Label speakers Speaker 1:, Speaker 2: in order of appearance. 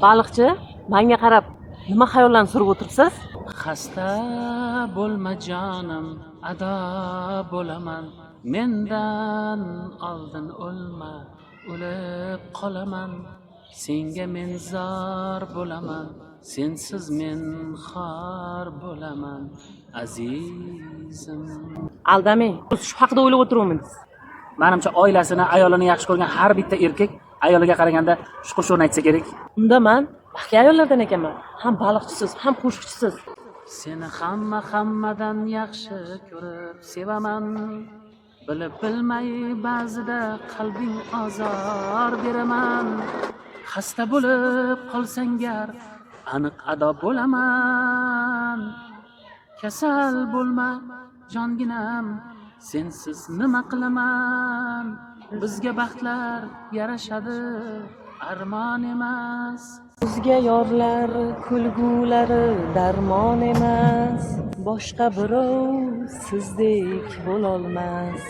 Speaker 1: Baliqchi, menga qarab, nima xayollarni surib o'tiribsiz?
Speaker 2: Xasta bo'lma jonim, ado bo'laman. Mendan oldin o'lma, o'lib qolaman. Senga men zor bo'laman, sensiz men xor bo'laman, azizim.
Speaker 1: Aldamang, shu haqida o'ylab o'tiribmiz.
Speaker 2: Menimcha oilasini, ayolini yaxshi ko'rgan har bitta erkak ayoliga qaraganda shuqur-shuqurni aytsa kerak.
Speaker 1: Unda men baxtli ayollardan ekanman. Ham baliqchisiz, ham qo'shiqchisiz.
Speaker 2: Seni hammadan yaxshi ko'rib sevaman. Bilib bilmay ba'zida qalbing azor beraman. Xasta bo'lib qolsang gar aniq ado bo'laman. Kasal bo'lma jonginam, sensiz nima qilaman? Bizga baxtlar yarashadi, armon emas.
Speaker 1: Bizga yorlar kulgulari darmon emas. Boshqa birov sizdek bo'lolmas.